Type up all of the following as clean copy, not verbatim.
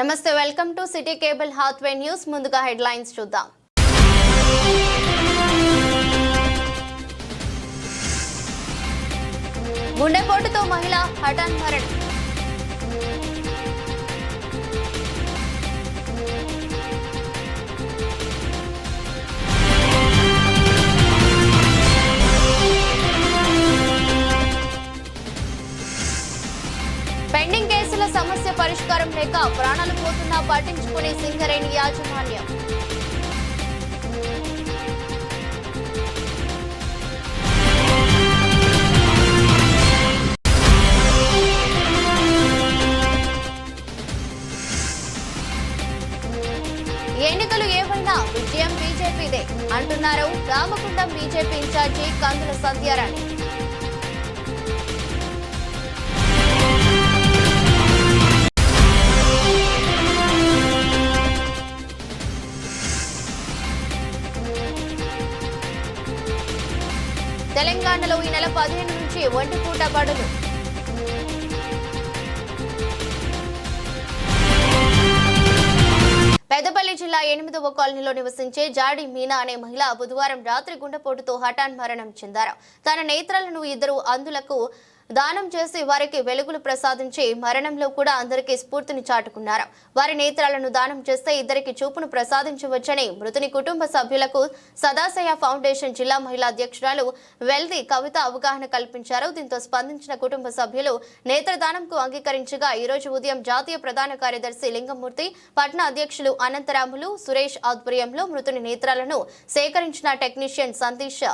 నమస్తే, welcome to City Cable Hathway News. ముందుగా headlines చూద్దాం. గుండెపోటుతో మహిళ హఠాన్ మరణం. పెండింగ్ కేసుల సమస్య పరిష్కారం లేక ప్రాణాలు పోతున్నా పట్టించుకునే సింగరేణి యాజమాన్యం. ఎన్నికలు ఏవైనా విజయం బీజేపీదే అంటున్నారు రామగుండం బీజేపీ ఇన్ఛార్జి కందుల సత్యారాణి. తెలంగాణలో ఈ నెల 15 నుంచి ఒంటిపూట బడులు. పెద్దపల్లి జిల్లా 8వ కాలనీలో నివసించే జాడి మీనా అనే మహిళ బుధవారం రాత్రి గుండెపోటుతో హఠాన్ మరణం చెందారు. తన నేత్రాలను ఇద్దరు అంధులకు దానం చేసి వారికి వెలుగులు ప్రసాదించి మరణంలో కూడా అందరికీ స్ఫూర్తిని చాటుకున్నారు. వారి నేత్రాలను దానం చేస్తే ఇద్దరికి చూపును ప్రసాదించవచ్చని మృతుని కుటుంబ సభ్యులకు సదాశయ ఫౌండేషన్ జిల్లా మహిళా అధ్యక్షురాలు వెల్ది కవిత అవగాహన కల్పించారు. దీంతో స్పందించిన కుటుంబ సభ్యులు నేత్రదానంకు అంగీకరించగా ఈ రోజు ఉదయం జాతీయ ప్రధాన కార్యదర్శి లింగమూర్తి, పట్న అధ్యక్షులు అనంతరాములు, సురేష్ ఆధ్వర్యంలో మృతుని నేత్రాలను సేకరించిన టెక్నీషియన్ సంతీష్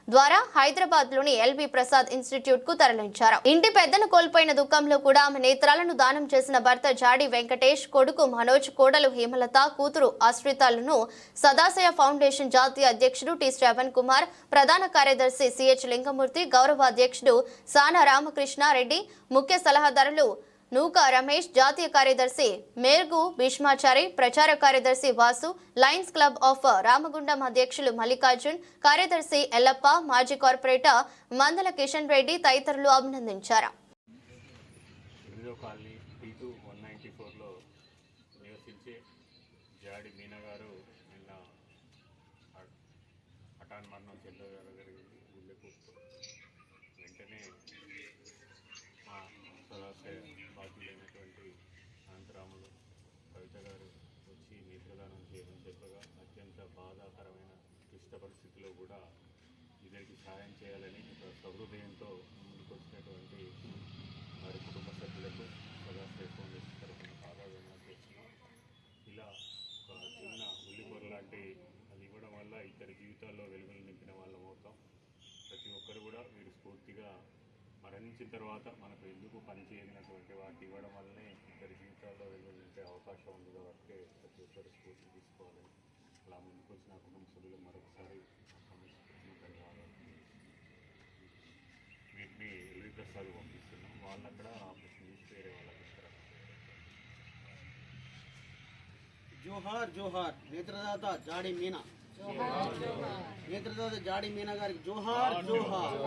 ద్వారా హైదరాబాద్ లోని ఎల్బీ ప్రసాద్ ఇన్స్టిట్యూట్ కు తరలించారు. ఇంటి పెద్దను కోల్పోయిన దుఃఖంలో కూడా ఆమె నేత్రాలను దానం చేసిన భర్త జాడి వెంకటేష్, కొడుకు మనోజ్, కోడలు హేమలత, కూతురు ఆశ్రితాలను సదాశయ ఫౌండేషన్ జాతీయ అధ్యక్షుడు టి శ్రవణ్ కుమార్, ప్రధాన కార్యదర్శి సిహెచ్ లింగమూర్తి, గౌరవ అధ్యక్షుడు సానా రామకృష్ణ రెడ్డి, ముఖ్య సలహాదారులు నూక రమేష్, జాతీయ కార్యదర్శి మేర్గు భీష్మాచారి, ప్రచార కార్యదర్శి Vasu, Lions club of Ramagundam అధ్యక్షులు మల్లికార్జున్, కార్యదర్శి ఎల్లప్ప, మాజీ కార్పొరేటర్ మందల కిషన్ రెడ్డి తదితరులు అభినందించారు. బాధ్యులైనటువంటి అనంతరాములు, కవిత గారు వచ్చి నేత్రదానం చేయడం చెప్పగా అత్యంత బాధాకరమైన క్లిష్ట పరిస్థితిలో కూడా ఇద్దరికి సహాయం చేయాలని ఒక సహృదయంతో ముందుకు వచ్చినటువంటి వారి కుటుంబ సభ్యులకు సదాశయ ఫౌండేషన్ తరఫున ఆరాధన చేస్తున్నాం. ఇలా ఒక చిన్న ఉల్లిపొర లాంటి అది ఇవ్వడం వల్ల ఇద్దరి జీవితాల్లో వెలుగులు నింపిన వాళ్ళం అవుతాం. ప్రతి ఒక్కరు కూడా వీరు స్ఫూర్తిగా మరణించిన తర్వాత మనకు ఎందుకు పనిచేయనటువంటి వాటి ఇవ్వడం వల్లనే ఇద్దరి జీవితాల్లో వెలువరించే అవకాశం ఉంది కాబట్టి ప్రతి ఒక్కరు స్ఫూర్తి తీసుకోవాలని అలా ముందుకు వచ్చిన కుటుంబ సభ్యులు మరొకసారి ధన్యవాదాలు. వీటిని ఎల్వి ప్రసాద్ పంపిస్తున్నాం. వాళ్ళు అక్కడ ఆపరేషన్ చేసి వేరే వాళ్ళకి ఇస్తారు. జోహార్ జోహార్ నేత్రదాత జాడి మీనా, నేత్రదాత జాడి మీనా గారికి జోహార్ జోహార్.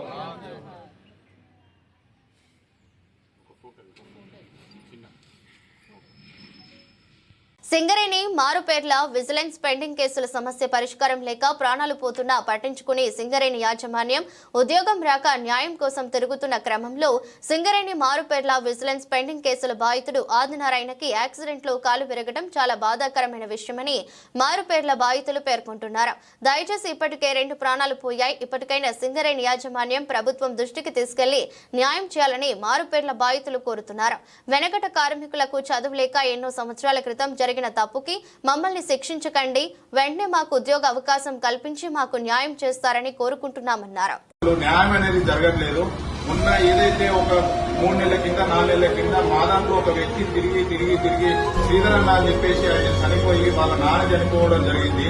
సింగరేణి మారుపేర్ల విజిలెన్స్ పెండింగ్ కేసుల సమస్య పరిష్కారం లేక ప్రాణాలు పోతున్నా పట్టించుకుని సింగరేణి యాజమాన్యం ఉద్యోగం రాక న్యాయం కోసం తిరుగుతున్న క్రమంలో సింగరేణి మారుపేర్ల విజిలెన్స్ పెండింగ్ కేసుల బాధితుడు ఆదినారాయణకి యాక్సిడెంట్ లో కాలు విరగడం చాలా బాధాకరమైన విషయమని మారుపేర్ల బాధితులు పేర్కొంటున్నారు. దయచేసి ఇప్పటికే 2 ప్రాణాలు పోయాయి. ఇప్పటికైనా సింగరేణి యాజమాన్యం ప్రభుత్వం దృష్టికి తీసుకెళ్లి న్యాయం చేయాలని మారుపేర్ల బాధితులు కోరుతున్నారు. వెనకట కార్మికులకు చదువు లేక ఎన్నో సంవత్సరాల క్రితం జరిగిన తప్పుకి మమ్మల్ని శిక్షించకండి, వెంటనే మాకు ఉద్యోగ అవకాశం కల్పించి మాకు న్యాయం చేస్తారని కోరుకుంటున్నామన్నారు. న్యాయం అనేది జరగట్లేదు. మొన్న ఏదైతే ఒక 3 నెలల కింద 4 నెలల కింద మా దాంట్లో ఒక వ్యక్తి తిరిగి శ్రీధర్ అన్న అని చెప్పేసి ఆయన చనిపోయి వాళ్ళ నాన్న చనిపోవడం జరిగింది.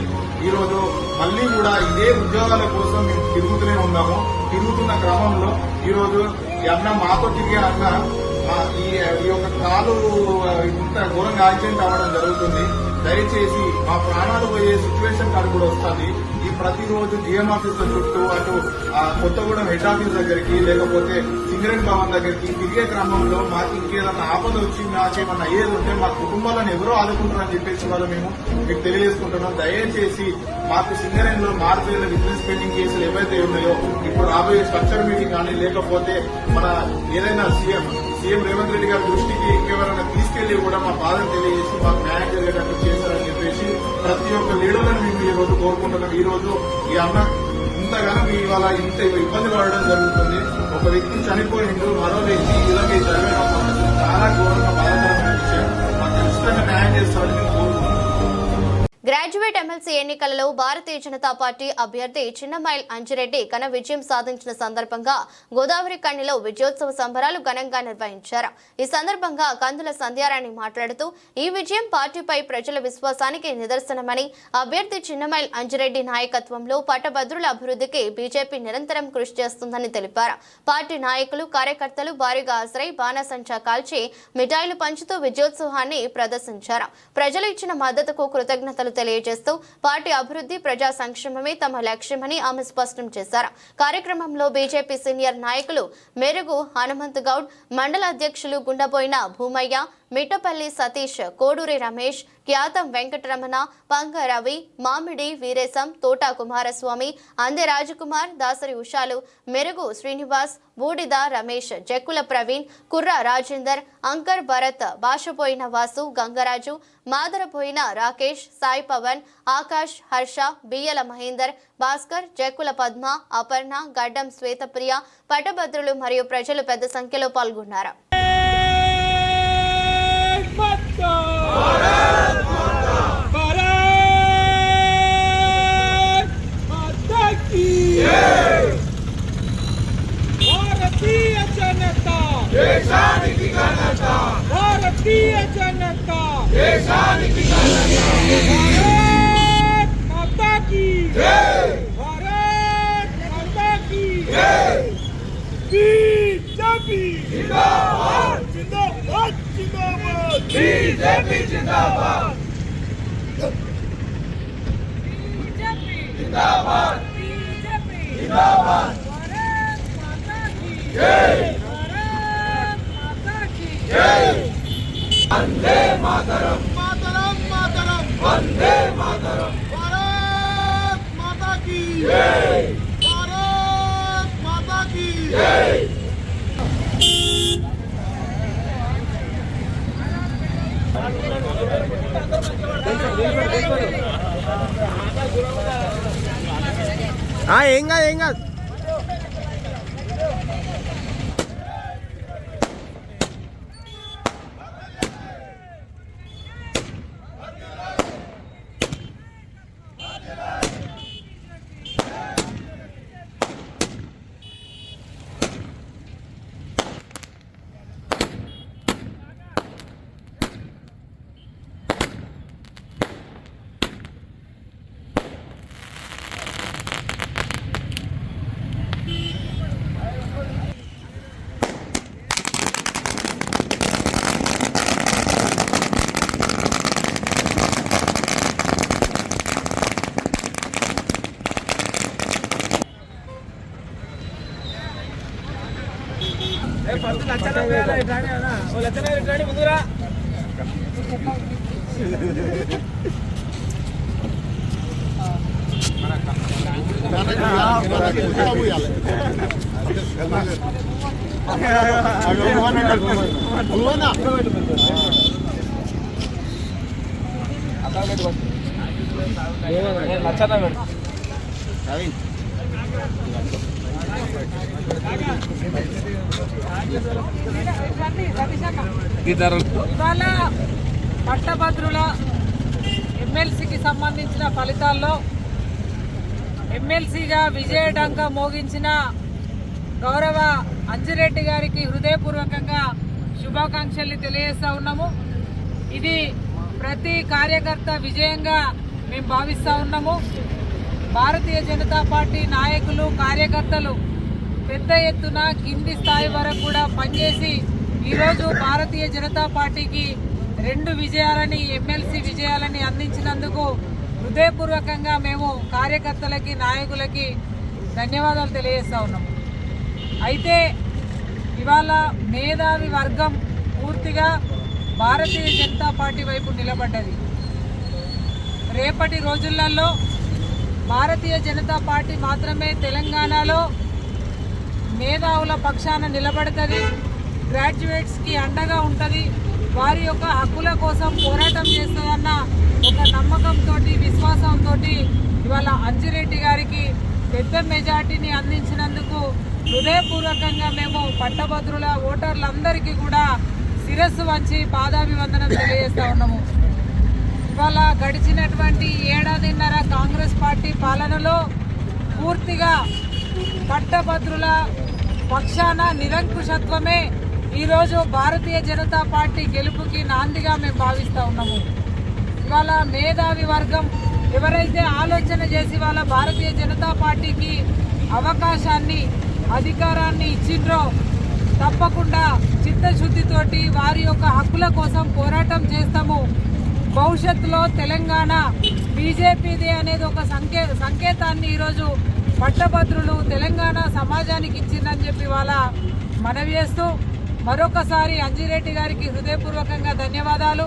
ఈ రోజు మళ్లీ కూడా ఇదే ఉద్యోగాల కోసం మేము తిరుగుతూనే ఉన్నాము. తిరుగుతున్న క్రమంలో ఈ రోజు అన్న మాతో తిరిగే అన్న ఈ యొక్క కాలు ఇంత ఘోరంగా యాక్సిడెంట్ అవ్వడం జరుగుతుంది. దయచేసి మా ప్రాణాలు పోయే సిచ్యువేషన్ కాదు కూడా వస్తుంది. ఈ ప్రతిరోజు జిఎం ఆఫీసుల చుట్టూ అటు కొత్తగూడెం హెడ్ ఆఫీస్ దగ్గరికి లేకపోతే సింగరేణి భవన్ దగ్గరికి తిరిగే క్రమంలో మాకు ఇంకేదన్నా ఆపద వచ్చి మాకేమన్నా అయ్యేది ఉంటే మా కుటుంబాలను ఎవరో ఆదుకుంటారని చెప్పేసి వాళ్ళు మేము మీకు తెలియజేసుకుంటున్నాం. దయచేసి మాకు సింగరేణిలో మార్పుల బిజినెస్ పెండింగ్ కేసులు ఏవైతే ఉన్నాయో ఇప్పుడు రాబోయే స్ట్రక్చర్ మీటింగ్ కానీ లేకపోతే మన ఏదైనా సీఎం రేవంత్ రెడ్డి గారి దృష్టికి ఇంకెవరైనా తీసుకెళ్లి కూడా మా బాధను తెలియజేసి మాకు న్యాయం జరిగేటట్టు చేశారని చెప్పేసి ప్రతి ఒక్క లీడర్లను మేము ఈ రోజు కోరుకుంటున్నాం. ఈ రోజు ఈ అన్న ఇంతగానో ఇవాళ ఇంత ఇబ్బంది పడడం జరుగుతుంది. ఒక వ్యక్తి చనిపోయిండు, మరో వ్యక్తి ఇలాగే జరగడం చాలా ఘోరంగా బాధాకరమైన విషయం. మాకు ఖచ్చితంగా న్యాయం చేస్తారని మేము కోరుకుంటున్నాం. గ్రాడ్యుయేట్ ఎమ్మెల్సీ ఎన్నికలలో భారతీయ జనతా పార్టీ అభ్యర్థి చిన్నమైల్ అంజిరెడ్డి ఘన విజయం సాధించిన సందర్భంగా గోదావరి కణిలో విజయోత్సవ సంబరాలు ఘనంగా నిర్వహించారు. ఈ సందర్భంగా కందుల సంధ్యారాణి మాట్లాడుతూ ఈ విజయం పార్టీపై ప్రజల విశ్వాసానికి నిదర్శనమని, అభ్యర్థి చిన్నమైల్ అంజిరెడ్డి నాయకత్వంలో పట్టభద్రుల అభివృద్ధికి బీజేపీ నిరంతరం కృషి చేస్తుందని తెలిపారు. పార్టీ నాయకులు కార్యకర్తలు భారీగా హాజరై బాణాసంచా కాల్చి మిఠాయిలు పంచుతూ విజయోత్సవాన్ని ప్రదర్శించారు. ప్రజలు ఇచ్చిన మద్దతుకు కృతజ్ఞతలు తెలియజేస్తూ పార్టీ అభివృద్ధి, ప్రజా సంక్షేమమే తమ లక్ష్యమని ఆమె స్పష్టం చేశారు. కార్యక్రమంలో బీజేపీ సీనియర్ నాయకులు మెరుగు హనుమంత్ గౌడ్, మండల అధ్యక్షులు గుండబోయిన భూమయ్య, మిట్టపల్లి సతీష్, కోడూరి రమేష్, క్యాతం వెంకటరమణ, పంగ రవి, మామిడి వీరేశం, తోటా కుమారస్వామి, అందె రాజకుమార్, దాసరి ఉషాలు, మెరుగు శ్రీనివాస్, బూడిద రమేష్, జక్కుల ప్రవీణ్, కుర్ర రాజేందర్, అంకర్ భరత్, భాషపోయిన వాసు, గంగరాజు, మాదరపోయిన రాకేష్, సాయి పవన్, ఆకాష్, హర్ష, బియ్యల మహేందర్, భాస్కర్, జక్కుల పద్మ, అపర్ణ, గడ్డం శ్వేతప్రియ, పట్టభద్రులు మరియు ప్రజలు పెద్ద సంఖ్యలో పాల్గొన్నారు. భారతీయ జనతా దేశానికి మాతా కీ జై, భారత్ మాతా కీ జై. బీజేపీ జిందాబాద్ జిందాబాద్ జిందాబాద్, బీజేపీ జిందాబాద్ బీజేపీ జిందాబాద్ బీజేపీ జిందాబాద్, భారత్ మాతా కీ జై, భారత్ మాతా కీ జై. వందే మాతరం మాతరం మాతరం, వందే మాతరం, భారత్ మాతా కీ జై, భారత్ మాతా కీ జై. ఏం కాదు ఏం కాదు. ముందురా ఇవాళ పట్టభద్రుల ఎమ్మెల్సీకి సంబంధించిన ఫలితాల్లో ఎమ్మెల్సీగా విజయడంగా మోగించిన గౌరవ అంజిరెడ్డి గారికి హృదయపూర్వకంగా శుభాకాంక్షలు తెలియజేస్తా ఉన్నాము. ఇది ప్రతి కార్యకర్త విజయంగా మేము భావిస్తా ఉన్నాము. భారతీయ జనతా పార్టీ నాయకులు, కార్యకర్తలు పెద్ద ఎత్తున కింది స్థాయి వరకు కూడా పనిచేసి ఈరోజు భారతీయ జనతా పార్టీకి 2 విజయాలని, ఎమ్మెల్సీ విజయాలని అందించినందుకు హృదయపూర్వకంగా మేము కార్యకర్తలకి నాయకులకి ధన్యవాదాలు తెలియజేస్తా ఉన్నాము. అయితే ఇవాళ మేధావి వర్గం పూర్తిగా భారతీయ జనతా పార్టీ వైపు నిలబడ్డది. రేపటి రోజులలో భారతీయ జనతా పార్టీ మాత్రమే తెలంగాణలో మేధావుల పక్షాన నిలబడుతుంది, గ్రాడ్యుయేట్స్కి అండగా ఉంటుంది, వారి యొక్క హక్కుల కోసం పోరాటం చేస్తుందన్న ఒక నమ్మకంతో విశ్వాసంతో ఇవాళ అంజిరెడ్డి గారికి పెద్ద మెజార్టీని అందించినందుకు హృదయపూర్వకంగా మేము పట్టభద్రుల ఓటర్లందరికీ కూడా శిరస్సు వంచి పాదాభివందనం తెలియజేస్తా ఉన్నాము. ఇవాళ గడిచినటువంటి ఏడాదిన్నర కాంగ్రెస్ పార్టీ పాలనలో పూర్తిగా పట్టభద్రుల పక్షాన నిరంకుశత్వమే ఈరోజు భారతీయ జనతా పార్టీ గెలుపుకి నాందిగా మేము భావిస్తూ ఉన్నాము. ఇవాళ మేధావి వర్గం ఎవరైతే ఆలోచన చేసి వాళ్ళ భారతీయ జనతా పార్టీకి అవకాశాన్ని అధికారాన్ని ఇచ్చిండ్రో తప్పకుండా చిత్తశుద్ధితోటి వారి యొక్క హక్కుల కోసం పోరాటం చేస్తాము. భవిష్యత్తులో తెలంగాణ బీజేపీదే అనేది ఒక సంకేతాన్ని ఈరోజు పట్టభద్రులు తెలంగాణ సమాజానికి ఇచ్చిందని చెప్పి వాళ్ళ మనవి చేస్తూ మరొకసారి అంజిరెడ్డి గారికి హృదయపూర్వకంగా ధన్యవాదాలు,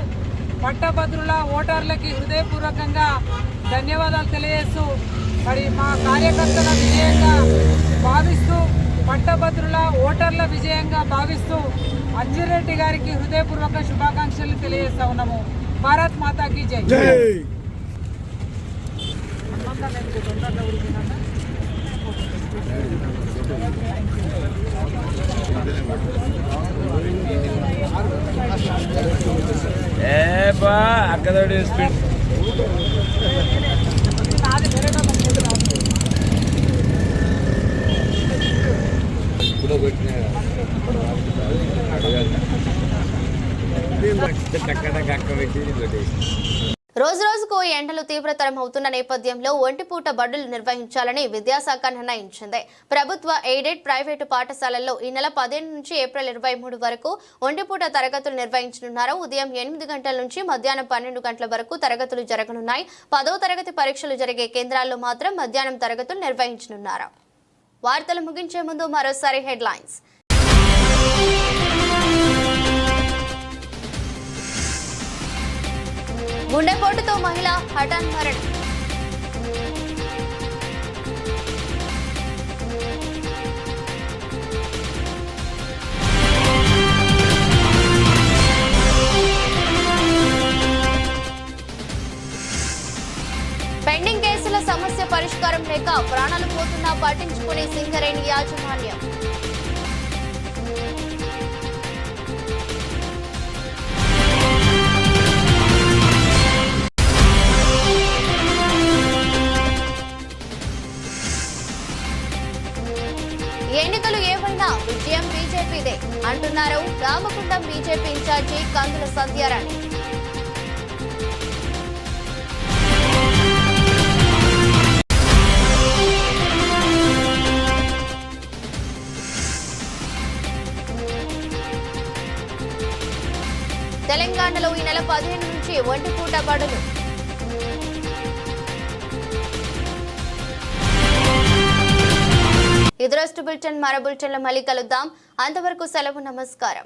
పట్టభద్రుల ఓటర్లకి హృదయపూర్వకంగా ధన్యవాదాలు తెలియజేస్తూ మరి మా కార్యకర్తల విజయంగా భావిస్తూ పట్టభద్రుల ఓటర్ల విజయంగా భావిస్తూ అంజిరెడ్డి గారికి హృదయపూర్వక శుభాకాంక్షలు తెలియజేస్తా ఉన్నాము. భారత్ మాతాకి జై. అక్కడోడి స్పీడ్ రోజు రోజుకు ఎండలు తీవ్రతరం అవుతున్న నేపథ్యంలో ఒంటిపూట బడులు నిర్వహించాలని విద్యాశాఖ నిర్ణయించింది. ప్రభుత్వ ఎయిడెడ్ ప్రైవేటు పాఠశాలల్లో ఈ నెల 15 నుంచి ఏప్రిల్ 23 వరకు ఒంటిపూట తరగతులు నిర్వహించనున్నారు. ఉదయం 8 గంటల నుంచి మధ్యాహ్నం 12 గంటల వరకు తరగతులు జరగనున్నాయి. 10వ తరగతి పరీక్షలు జరిగే కేంద్రాల్లో మాత్రం మధ్యాహ్నం తరగతులు నిర్వహించనున్నారు. వార్తలు ముగించే ముందు మరోసారి హెడ్లైన్స్. గుండెపోటుతో మహిళ హఠాన్ మరణం. పెండింగ్ కేసుల సమస్య పరిష్కారం లేక ప్రాణాలు పోతున్నా పట్టించుకునే సింగరేణి యాజమాన్యం. ఎన్నికలు ఏవైనా విజయం బీజేపీదే అంటున్నారు రామగుండం బీజేపీ ఇన్ఛార్జి కందుల సత్యారాణి. తెలంగాణలో ఈ నెల 15 నుంచి ఒంటిపూట బడులు. ఇదరస్ట్ బులెటిన్ మరో బులెటిన్లో మళ్ళీ కలుద్దాం. అంతవరకు సెలవు, నమస్కారం.